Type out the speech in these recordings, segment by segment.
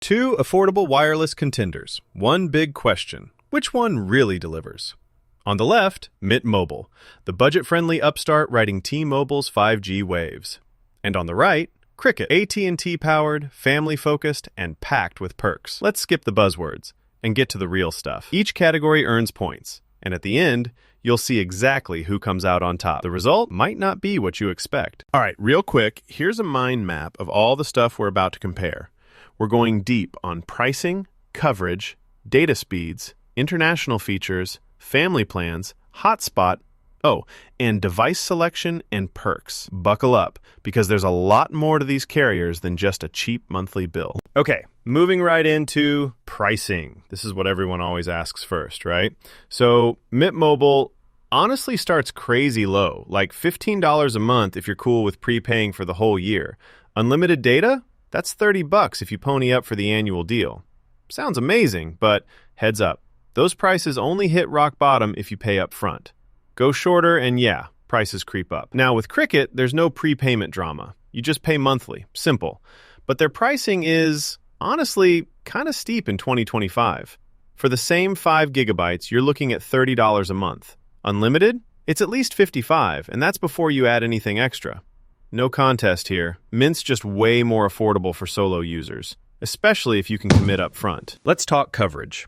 Two affordable wireless contenders. One big question. Which one really delivers? On the left, Mint Mobile, the budget-friendly upstart riding T-Mobile's 5G waves. And on the right, Cricket, AT&T-powered, family-focused, and packed with perks. Let's skip the buzzwords and get to the real stuff. Each category earns points, and at the end, you'll see exactly who comes out on top. The result might not be what you expect. All right, real quick, here's a mind map of all the stuff we're about to compare. We're going deep on pricing, coverage, data speeds, international features, family plans, hotspot, and device selection and perks. Buckle up, because there's a lot more to these carriers than just a cheap monthly bill. Okay, moving right into pricing. This is what everyone always asks first, right? So Mint Mobile honestly starts crazy low, like $15 a month if you're cool with prepaying for the whole year. Unlimited data? That's $30 if you pony up for the annual deal. Sounds amazing, but heads up, those prices only hit rock bottom if you pay up front. Go shorter and prices creep up. Now with Cricket, there's no prepayment drama. You just pay monthly, simple. But their pricing is, honestly, kind of steep in 2025. For the same 5 gigabytes, you're looking at $30 a month. Unlimited? It's at least $55, and that's before you add anything extra. No contest here. Mint's just way more affordable for solo users, especially if you can commit up front. Let's talk coverage.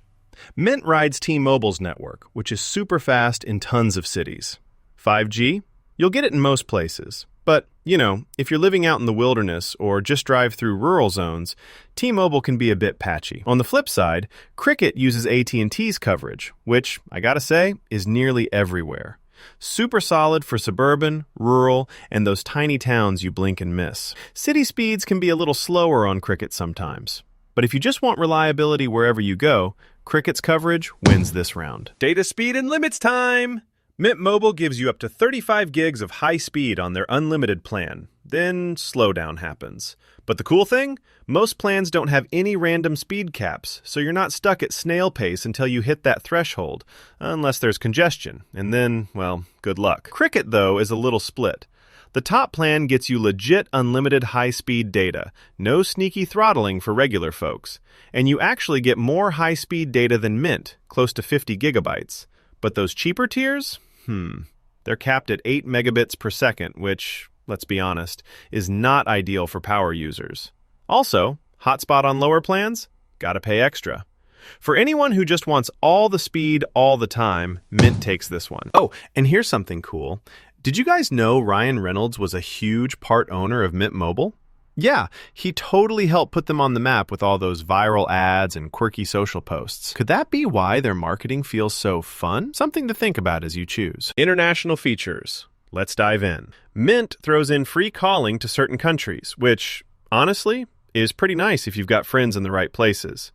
Mint rides T-Mobile's network, which is super fast in tons of cities. 5G? You'll get it in most places. But, if you're living out in the wilderness or just drive through rural zones, T-Mobile can be a bit patchy. On the flip side, Cricket uses AT&T's coverage, which, I gotta say, is nearly everywhere. Super solid for suburban, rural, and those tiny towns you blink and miss. City speeds can be a little slower on Cricket sometimes. But if you just want reliability wherever you go, Cricket's coverage wins this round. Data speed and limits time! Mint Mobile gives you up to 35 gigs of high speed on their unlimited plan. Then slowdown happens. But the cool thing? Most plans don't have any random speed caps, so you're not stuck at snail pace until you hit that threshold, unless there's congestion, and then, good luck. Cricket, though, is a little split. The top plan gets you legit unlimited high-speed data, no sneaky throttling for regular folks, and you actually get more high-speed data than Mint, close to 50 gigabytes. But those cheaper tiers? They're capped at 8 megabits per second, which, let's be honest, is not ideal for power users. Also, hotspot on lower plans? Gotta pay extra. For anyone who just wants all the speed all the time, Mint takes this one. Oh, and here's something cool. Did you guys know Ryan Reynolds was a huge part owner of Mint Mobile? Yeah, he totally helped put them on the map with all those viral ads and quirky social posts. Could that be why their marketing feels so fun? Something to think about as you choose. International features. Let's dive in. Mint throws in free calling to certain countries, which, honestly, is pretty nice if you've got friends in the right places.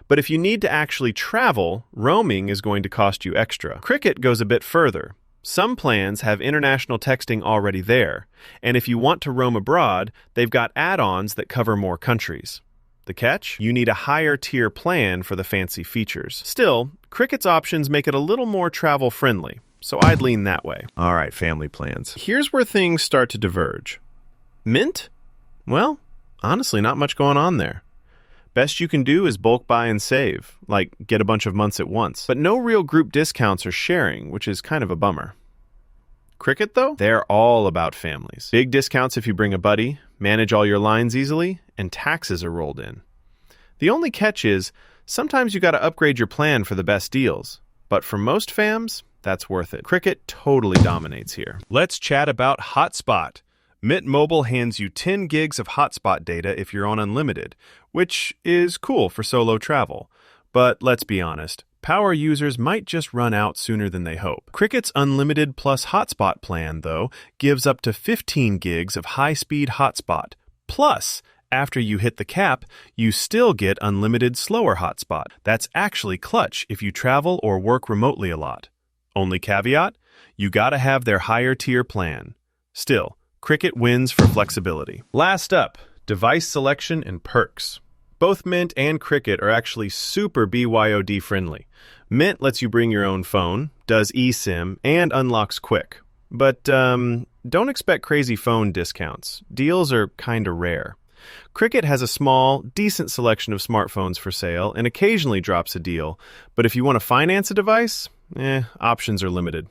But if you need to actually travel, roaming is going to cost you extra. Cricket goes a bit further. Some plans have international texting already there, and if you want to roam abroad, they've got add-ons that cover more countries. The catch? You need a higher tier plan for the fancy features. Still, Cricket's options make it a little more travel-friendly, so I'd lean that way. All right, family plans. Here's where things start to diverge. Mint? Well, honestly, not much going on there. Best you can do is bulk buy and save, like get a bunch of months at once. But no real group discounts or sharing, which is kind of a bummer. Cricket, though? They're all about families. Big discounts if you bring a buddy, manage all your lines easily, and taxes are rolled in. The only catch is, sometimes you gotta upgrade your plan for the best deals. But for most fams, that's worth it. Cricket totally dominates here. Let's chat about Hotspot. Mint Mobile hands you 10 gigs of hotspot data if you're on unlimited, which is cool for solo travel. But let's be honest, power users might just run out sooner than they hope. Cricket's unlimited plus hotspot plan, though, gives up to 15 gigs of high-speed hotspot. Plus, after you hit the cap, you still get unlimited slower hotspot. That's actually clutch if you travel or work remotely a lot. Only caveat? You gotta have their higher tier plan. Still, Cricket wins for flexibility. Last up, device selection and perks. Both Mint and Cricket are actually super BYOD friendly. Mint lets you bring your own phone, does eSIM, and unlocks quick. But don't expect crazy phone discounts. Deals are kinda rare. Cricket has a small, decent selection of smartphones for sale and occasionally drops a deal, but if you want to finance a device, options are limited.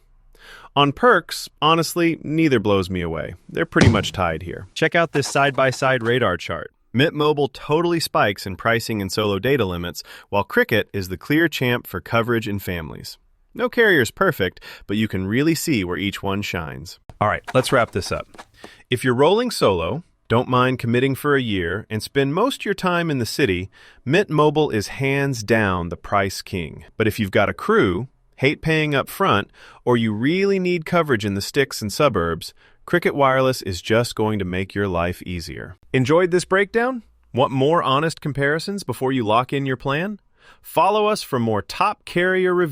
On perks, honestly, neither blows me away. They're pretty much tied here. Check out this side-by-side radar chart. Mint Mobile totally spikes in pricing and solo data limits, while Cricket is the clear champ for coverage and families. No carrier's perfect, but you can really see where each one shines. All right, let's wrap this up. If you're rolling solo, don't mind committing for a year, and spend most of your time in the city, Mint Mobile is hands down the price king. But if you've got a crew, hate paying up front, or you really need coverage in the sticks and suburbs, Cricket Wireless is just going to make your life easier. Enjoyed this breakdown? Want more honest comparisons before you lock in your plan? Follow us for more top carrier reviews.